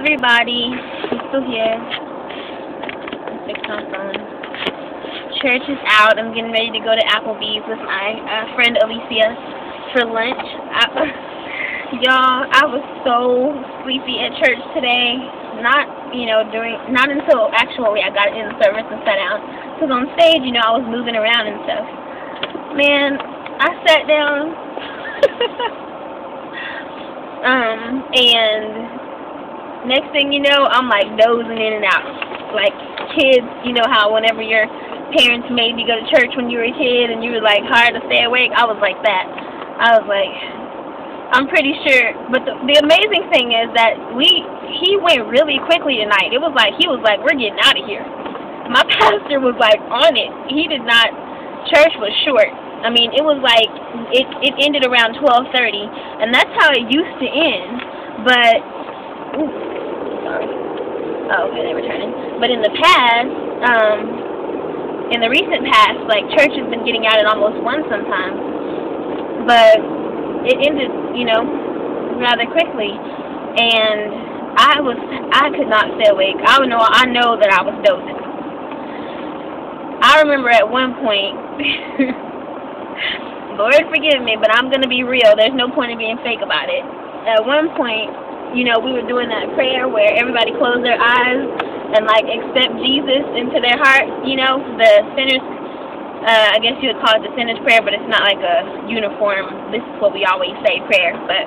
everybody. I'm still here. Fix my phone. Church is out. I'm getting ready to go to Applebee's with my friend Alicia for lunch. Y'all, I was so sleepy at church today. Not until actually I got in the service and sat down. Because on stage, I was moving around and stuff. Man, I sat down. And next thing you know, I'm like dozing in and out. Like kids, you know how whenever your parents made you go to church when you were a kid and you were like hard to stay awake, I was like that. I was like, I'm pretty sure. But the amazing thing is that he went really quickly tonight. It was like, he was like, we're getting out of here. My pastor was like on it. He did not, church was short. I mean, it was like, it ended around 12:30, and that's how it used to end, but, ooh, sorry. Oh, okay, they were turning. But in the past, in the recent past, like, church has been getting out at almost 1 sometimes, but it ended, rather quickly, and I could not stay awake. I know that I was dozing. I remember at one point, Lord forgive me, but I'm going to be real. There's no point in being fake about it. At one point, we were doing that prayer where everybody closed their eyes and, like, accept Jesus into their heart. The sinner's, I guess you would call it the sinner's prayer, but it's not like a uniform, this is what we always say prayer. But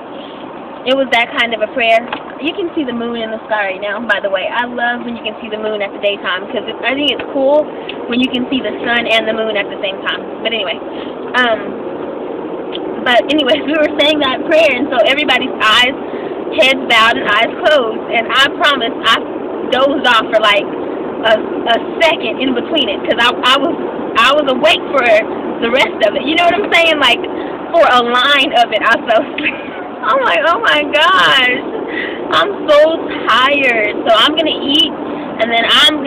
it was that kind of a prayer. You can see the moon in the sky right now, by the way. I love when you can see the moon at the daytime, because I think it's cool when you can see the sun and the moon at the same time. But anyway, we were saying that prayer, and so everybody's eyes, heads bowed and eyes closed, and I promise I dozed off for like a second in between it, because I was awake for the rest of it. You know what I'm saying? Like, for a line of it, I fell asleep. I'm like, oh my gosh, I'm so tired. So I'm gonna eat, and then I'm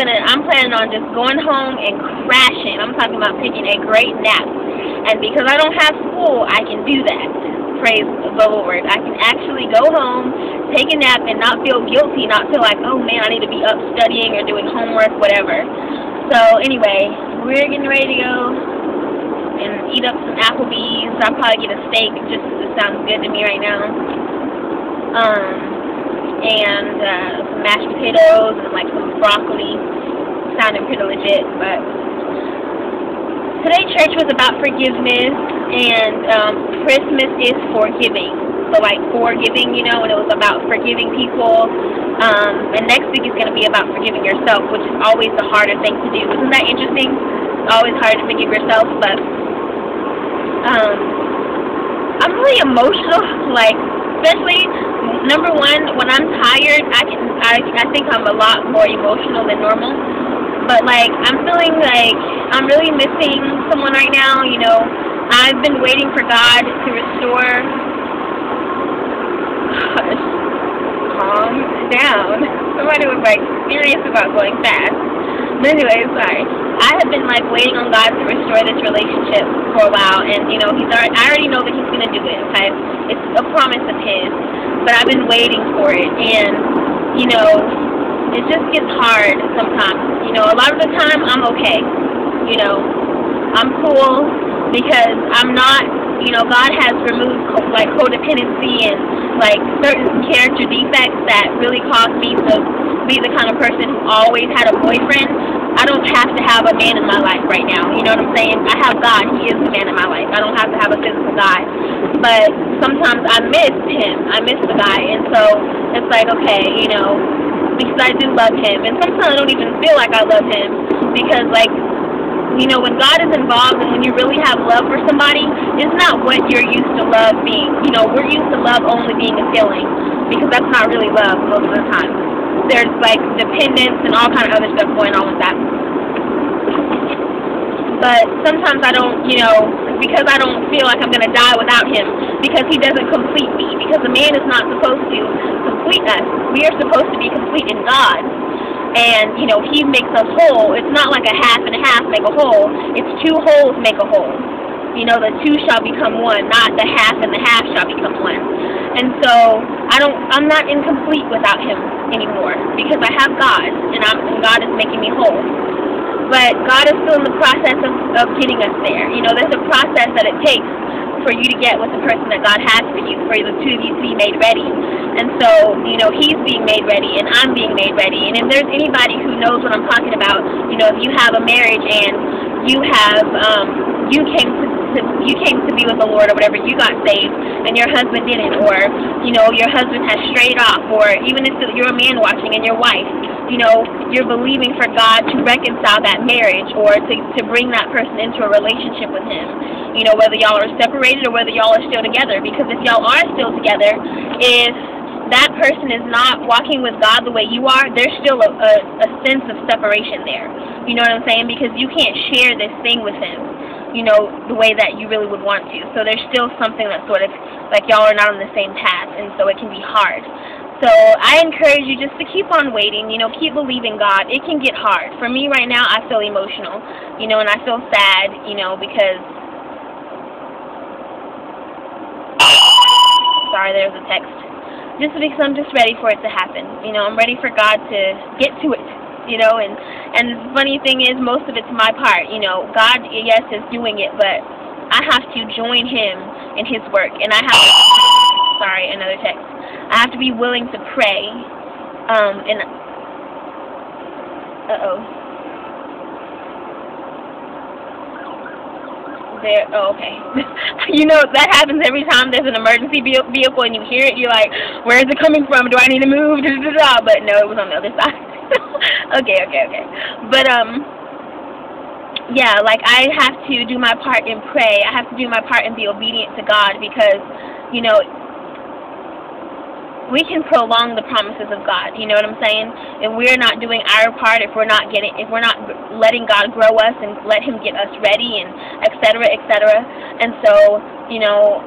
planning on just going home and crashing. I'm talking about taking a great nap. And because I don't have school, I can do that. Praise the Lord. I can actually go home, take a nap, and not feel guilty, not feel like, oh man, I need to be up studying or doing homework, whatever. So anyway, we're getting ready to go and eat up some Applebee's. I'll probably get a steak just because it sounds good to me right now. And some mashed potatoes and like some broccoli. Sounding pretty legit, but today church was about forgiveness, and Christmas is forgiving. So like forgiving, and it was about forgiving people. And next week is going to be about forgiving yourself, which is always the harder thing to do. Isn't that interesting? It's always hard to forgive yourself, but I'm really emotional, like, especially, number one, when I'm tired, I think I'm a lot more emotional than normal, but, like, I'm feeling like I'm really missing someone right now. I've been waiting for God to restore. Hush, calm down. Somebody was, like, serious about going fast. But anyway, sorry. I have been like waiting on God to restore this relationship for a while, and I already know that He's gonna do it. Okay, it's a promise of His, but I've been waiting for it, and it just gets hard sometimes. A lot of the time I'm okay. I'm cool because I'm not. God has removed like codependency and like certain character defects that really caused me to be the kind of person who always had a boyfriend. I don't have to have a man in my life right now. You know what I'm saying? I have God. He is the man in my life. I don't have to have a physical guy. But sometimes I miss him. I miss the guy. And so it's like, okay, because I do love him. And sometimes I don't even feel like I love him because, like, when God is involved and when you really have love for somebody, it's not what you're used to love being. We're used to love only being a feeling because that's not really love most of the time. There's like dependence and all kind of other stuff going on with that. But sometimes I don't, because I don't feel like I'm going to die without him because he doesn't complete me. Because a man is not supposed to complete us. We are supposed to be complete in God. And, he makes us whole. It's not like a half and a half make a whole. It's 2 wholes make a whole. You know, the two shall become one, not the half and the half shall become one. And so I'm not incomplete without him anymore, because I have God, and God is making me whole. But God is still in the process of getting us there. You know, there's a process that it takes for you to get with the person that God has for you, for the two of you to be made ready. And so, you know, he's being made ready, and I'm being made ready. And if there's anybody who knows what I'm talking about, you know, if you have a marriage and you have, you came to be with the Lord, or whatever, you got saved, and your husband didn't, or, you know, your husband has strayed off, or even if you're a man watching and your wife, you know, you're believing for God to reconcile that marriage, or to bring that person into a relationship with him, you know, whether y'all are separated or whether y'all are still together. Because if y'all are still together, if that person is not walking with God the way you are, there's still a sense of separation there. You know what I'm saying? Because you can't share this thing with him, you know, the way that you really would want to. So there's still something that's sort of like y'all are not on the same path, and so it can be hard. So I encourage you just to keep on waiting, you know, keep believing God. It can get hard. For me right now, I feel emotional, you know, and I feel sad, you know, because, sorry, there's a text. Just because I'm just ready for it to happen. You know, I'm ready for God to get to it, you know, and the funny thing is, most of it's my part, you know. God, yes, is doing it, but I have to join him in his work, and I have to, sorry, another text. I have to be willing to pray, and, okay. You know, that happens every time there's an emergency vehicle and you hear it, you're like, where is it coming from? Do I need to move? But no, it was on the other side. Okay. But, yeah, like, I have to do my part and pray. I have to do my part and be obedient to God, because, you know, we can prolong the promises of God, you know what I'm saying? If we're not doing our part, if we're not letting God grow us and let him get us ready, and et cetera, and so, you know,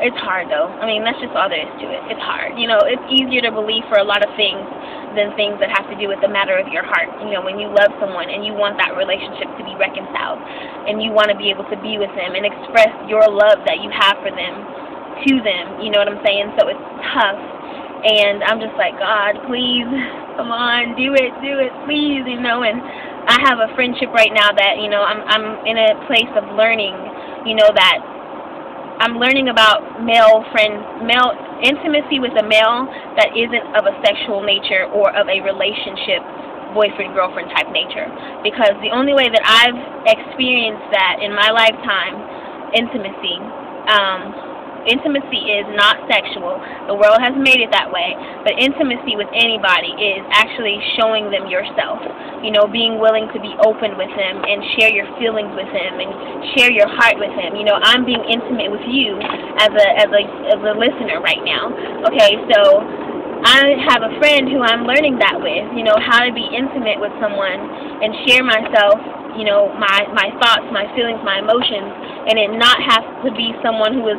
it's hard though. I mean, that's just all there is to it. It's hard. You know, it's easier to believe for a lot of things than things that have to do with the matter of your heart. You know, when you love someone and you want that relationship to be reconciled, and you want to be able to be with them and express your love that you have for them to them, you know what I'm saying? So it's tough, and I'm just like, God, please, come on, do it, please, you know. And I have a friendship right now that, you know, I'm in a place of learning, you know, that I'm learning about male intimacy with a male that isn't of a sexual nature or of a relationship, boyfriend-girlfriend type nature. Because the only way that I've experienced that in my lifetime, intimacy is not sexual. The world has made it that way. But intimacy with anybody is actually showing them yourself. You know, being willing to be open with them and share your feelings with him and share your heart with him. You know, I'm being intimate with you as a listener right now. Okay, so I have a friend who I'm learning that with, you know, how to be intimate with someone and share myself, you know, my thoughts, my feelings, my emotions, and it not have to be someone who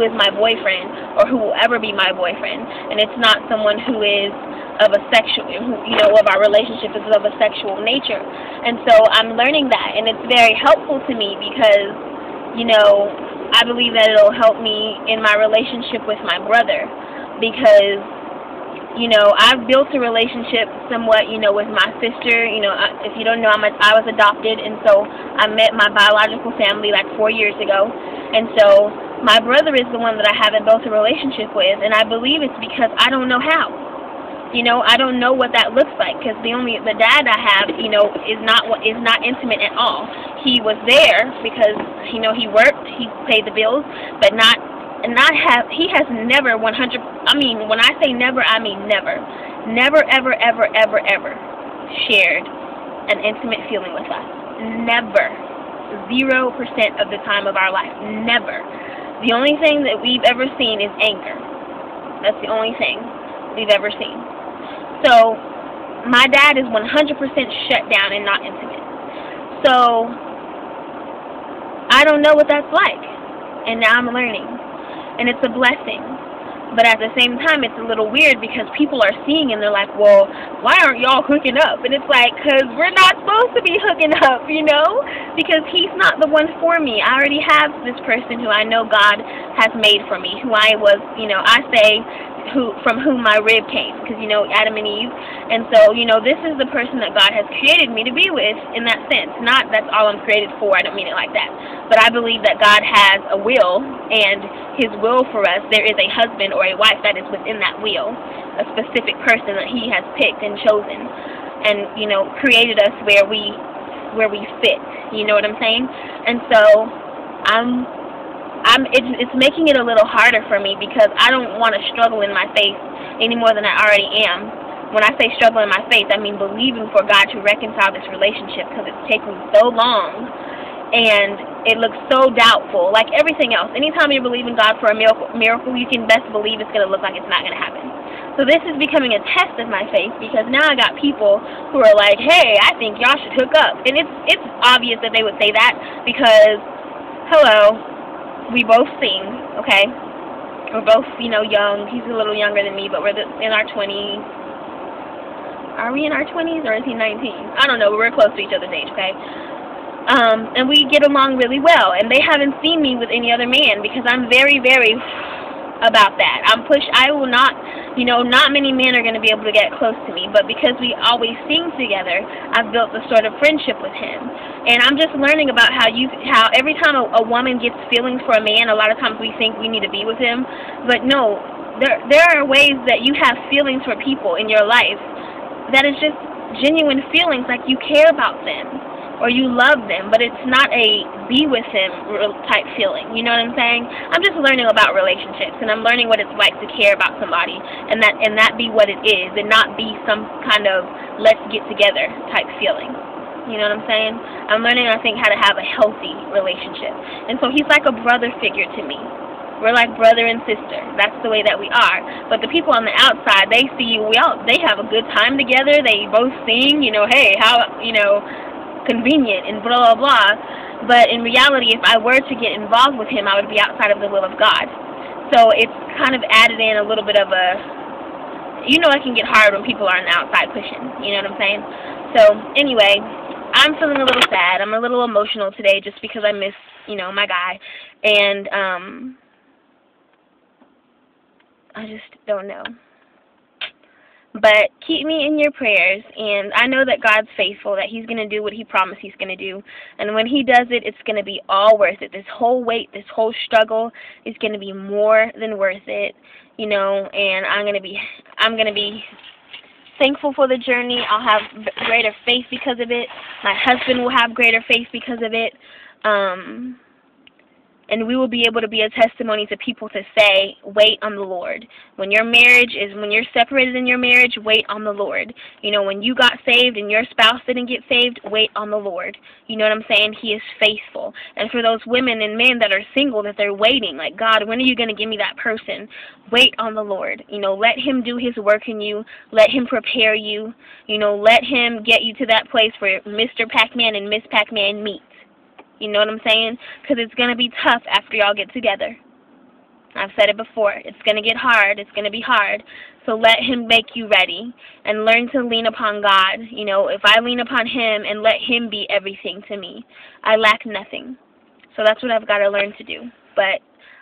is my boyfriend or who will ever be my boyfriend, and it's not someone who is of a sexual, you know, of our relationship is of a sexual nature. And so I'm learning that, and it's very helpful to me because, you know, I believe that it'll help me in my relationship with my brother, because, you know, I've built a relationship somewhat, you know, with my sister. You know, if you don't know, I was adopted, and so I met my biological family like 4 years ago. And so my brother is the one that I haven't built a relationship with, and I believe it's because I don't know how. You know, I don't know what that looks like, because the dad I have, you know, is not intimate at all. He was there because, you know, he worked, he paid the bills, but he has never 100, I mean, when I say never, I mean never, ever shared an intimate feeling with us. Never. 0% of the time of our life. Never. The only thing that we've ever seen is anger. That's the only thing we've ever seen. So, my dad is 100% shut down and not intimate. So, I don't know what that's like. And now I'm learning. And it's a blessing. But at the same time, it's a little weird because people are seeing and they're like, well, why aren't y'all hooking up? And it's like, because we're not supposed to be hooking up, you know? Because he's not the one for me. I already have this person who I know God has made for me, who I was, you know, I say, from whom my rib came, because, you know, Adam and Eve. And so, you know, this is the person that God has created me to be with in that sense. Not that's all I'm created for. I don't mean it like that. But I believe that God has a will, and his will for us, there is a husband or a wife that is within that will, a specific person that he has picked and chosen, and, you know, created us where we fit. You know what I'm saying? And so it's making it a little harder for me because I don't want to struggle in my faith any more than I already am. When I say struggle in my faith, I mean believing for God to reconcile this relationship, because it's taking so long and it looks so doubtful. Like everything else, anytime you're believing God for a miracle, you can best believe it's going to look like it's not going to happen. So this is becoming a test of my faith, because now I got people who are like, hey, I think y'all should hook up. And it's obvious that they would say that because, hello, we both sing, okay? We're both, you know, young. He's a little younger than me, but we're in our 20s. Are we in our 20s, or is he 19? I don't know, but we're close to each other's age, okay? And we get along really well, and they haven't seen me with any other man because I'm very, very about that. I will not, you know, not many men are going to be able to get close to me, but because we always sing together, I've built a sort of friendship with him. And I'm just learning about how every time a woman gets feelings for a man, a lot of times we think we need to be with him, but no, there are ways that you have feelings for people in your life that is just genuine feelings, like you care about them or you love them, but it's not a be with him type feeling. You know what I'm saying? I'm just learning about relationships, and I'm learning what it's like to care about somebody, and that be what it is, and not be some kind of let's get together type feeling. You know what I'm saying? I'm learning, I think, how to have a healthy relationship. And so he's like a brother figure to me. We're like brother and sister. That's the way that we are. But the people on the outside, they see they have a good time together. They both sing, you know, hey, how, you know, convenient and blah, blah, blah. But in reality, if I were to get involved with him, I would be outside of the will of God. So it's kind of added in a little bit of a, you know, it can get hard when people are on the outside pushing. You know what I'm saying? So anyway, I'm feeling a little sad. I'm a little emotional today just because I miss, you know, my guy. And I just don't know. But keep me in your prayers, and I know that God's faithful, that he's going to do what he promised he's going to do. And when he does it, it's going to be all worth it. This whole wait, this whole struggle is going to be more than worth it, you know, and I'm going to be thankful for the journey. I'll have greater faith because of it. My husband will have greater faith because of it. And we will be able to be a testimony to people to say, wait on the Lord. When you're separated in your marriage, wait on the Lord. You know, when you got saved and your spouse didn't get saved, wait on the Lord. You know what I'm saying? He is faithful. And for those women and men that are single, that they're waiting, like, God, when are you going to give me that person? Wait on the Lord. You know, let him do his work in you. Let him prepare you. You know, let him get you to that place where Mr. Pac-Man and Miss Pac-Man meet. You know what I'm saying? Because it's going to be tough after y'all get together. I've said it before. It's going to get hard. It's going to be hard. So let him make you ready and learn to lean upon God. You know, if I lean upon him and let him be everything to me, I lack nothing. So that's what I've got to learn to do. But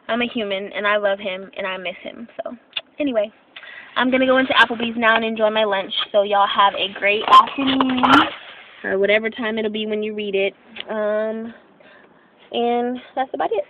I'm a human, and I love him, and I miss him. So anyway, I'm going to go into Applebee's now and enjoy my lunch. So y'all have a great afternoon, or whatever time it'll be when you read it. And that's about it.